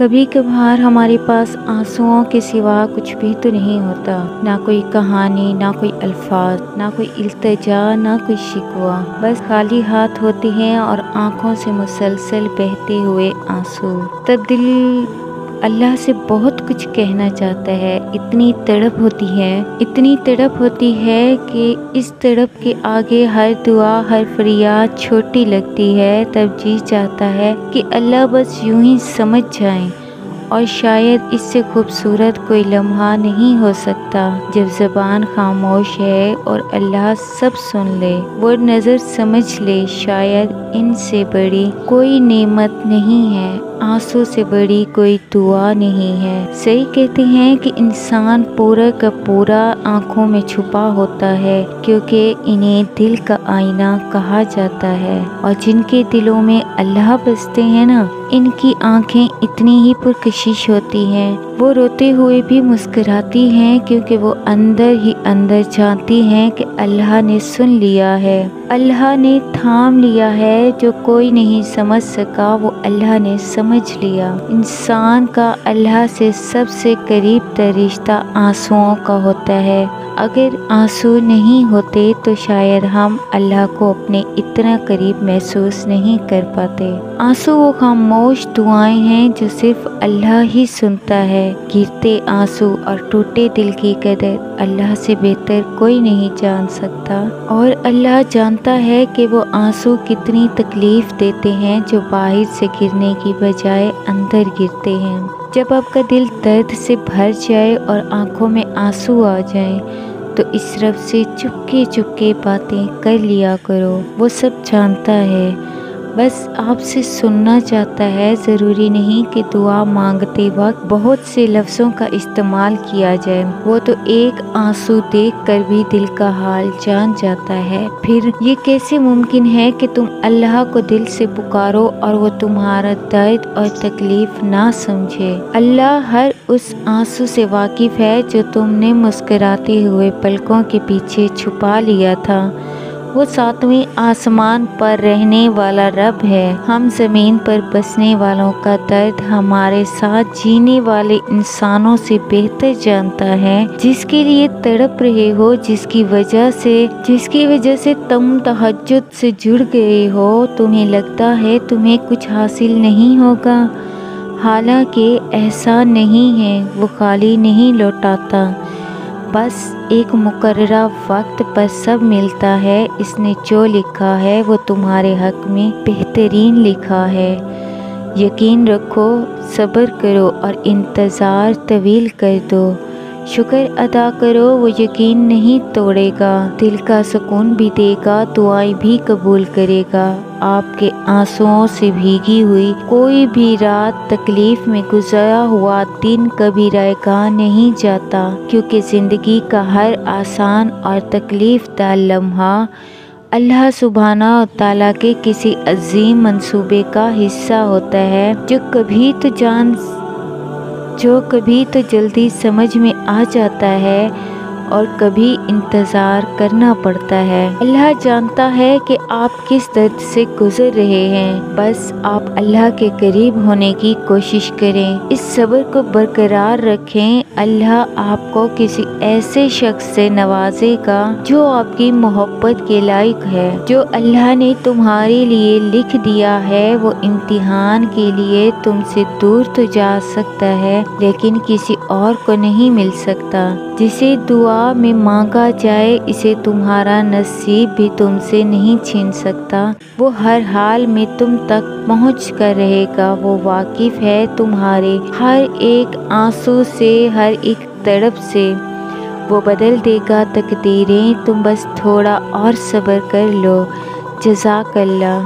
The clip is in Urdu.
کبھی کبھار ہمارے پاس آنسوؤں کے سوا کچھ بھی تو نہیں ہوتا، نہ کوئی کہانی، نہ کوئی الفاظ، نہ کوئی التجا، نہ کوئی شکوہ، بس خالی ہاتھ ہوتے ہیں اور آنکھوں سے مسلسل بہتے ہوئے آنسو۔ تب دل اللہ سے بہت کچھ کہنا چاہتا ہے، اتنی تڑپ ہوتی ہے کہ اس تڑپ کے آگے ہر دعا، ہر فریاد چھوٹی لگتی ہے۔ تب جی چاہتا ہے کہ اللہ بس یوں ہی سمجھ جائیں، اور شاید اس سے خوبصورت کوئی لمحہ نہیں ہو سکتا جب زبان خاموش ہے اور اللہ سب سن لے، وہ نظر سمجھ لے۔ شاید ان سے بڑی کوئی نعمت نہیں ہے، آنسو سے بڑی کوئی دعا نہیں ہے۔ صحیح کہتے ہیں کہ انسان پورا کا پورا آنکھوں میں چھپا ہوتا ہے، کیونکہ انہیں دل کا آئینہ کہا جاتا ہے، اور جن کے دلوں میں اللہ بستے ہیں نا، ان کی آنکھیں اتنی ہی پرکشش ہوتی ہیں، وہ روتے ہوئے بھی مسکراتی ہیں، کیونکہ وہ اندر ہی اندر جانتی ہیں کہ اللہ نے سن لیا ہے، اللہ نے تھام لیا ہے، جو کوئی نہیں سمجھ سکا وہ اللہ نے سمجھ لیا۔ انسان کا اللہ سے سب سے قریب تر رشتہ آنسوؤں کا ہوتا ہے۔ اگر آنسو نہیں ہوتے تو شاید ہم اللہ کو اپنے اتنا قریب محسوس نہیں کر پاتے۔ آنسو وہ خاموش دعائیں ہیں جو صرف اللہ ہی سنتا ہے۔ گرتے آنسو اور ٹوٹے دل کی قدر اللہ سے بہتر کوئی نہیں جان سکتا، اور اللہ جانتا ہے کہ وہ آنسو کتنی تکلیف دیتے ہیں جو باہر سے گرنے کی بجائے اندر گرتے ہیں۔ جب آپ کا دل درد سے بھر جائے اور آنکھوں میں آنسو آ جائیں تو اس رب سے چپکے باتیں کر لیا کرو، وہ سب جانتا ہے، بس آپ سے سننا چاہتا ہے۔ ضروری نہیں کہ دعا مانگتے وقت بہت سے لفظوں کا استعمال کیا جائے، وہ تو ایک آنسو دیکھ کر بھی دل کا حال جان جاتا ہے۔ پھر یہ کیسے ممکن ہے کہ تم اللہ کو دل سے پکارو اور وہ تمہارا درد اور تکلیف نہ سمجھے؟ اللہ ہر اس آنسو سے واقف ہے جو تم نے مسکراتے ہوئے پلکوں کے پیچھے چھپا لیا تھا۔ وہ ساتویں آسمان پر رہنے والا رب ہے، ہم زمین پر بسنے والوں کا درد ہمارے ساتھ جینے والے انسانوں سے بہتر جانتا ہے۔ جس کے لیے تڑپ رہے ہو، جس کی وجہ سے تم تہجد سے جڑ گئے ہو، تمہیں لگتا ہے تمہیں کچھ حاصل نہیں ہوگا، حالانکہ ایسا نہیں ہے، وہ خالی نہیں لوٹاتا، بس ایک مقررہ وقت پر سب ملتا ہے۔ اس نے جو لکھا ہے وہ تمہارے حق میں بہترین لکھا ہے۔ یقین رکھو، صبر کرو اور انتظار طویل کر دو، شکر ادا کرو، وہ یقین نہیں توڑے گا، دل کا سکون بھی دے گا، دعائیں بھی قبول کرے گا۔ آپ کے آنسوؤں سے بھیگی ہوئی کوئی بھی رات، تکلیف میں گزرا ہوا دن کبھی رائے گاہ نہیں جاتا، کیونکہ زندگی کا ہر آسان اور تکلیف دہ لمحہ اللہ سبحانہ و تعالیٰ کے کسی عظیم منصوبے کا حصہ ہوتا ہے، جو کبھی تو جلدی سمجھ میں آ جاتا ہے اور کبھی انتظار کرنا پڑتا ہے۔ اللہ جانتا ہے کہ آپ کس درد سے گزر رہے ہیں، بس آپ اللہ کے قریب ہونے کی کوشش کریں، اس صبر کو برقرار رکھیں۔ اللہ آپ کو کسی ایسے شخص سے نوازے گا جو آپ کی محبت کے لائق ہے۔ جو اللہ نے تمہارے لیے لکھ دیا ہے وہ امتحان کے لیے تم سے دور تو جا سکتا ہے، لیکن کسی اور کو نہیں مل سکتا۔ جسے دعا میں مانگا جائے، اسے تمہارا نصیب بھی تم سے نہیں چھین سکتا، وہ ہر حال میں تم تک پہنچ کر رہے گا۔ وہ واقف ہے تمہارے ہر ایک آنسو سے، ہر ایک تڑپ سے، وہ بدل دے گا تقدیریں، تم بس تھوڑا اور صبر کر لو۔ جزاک اللہ۔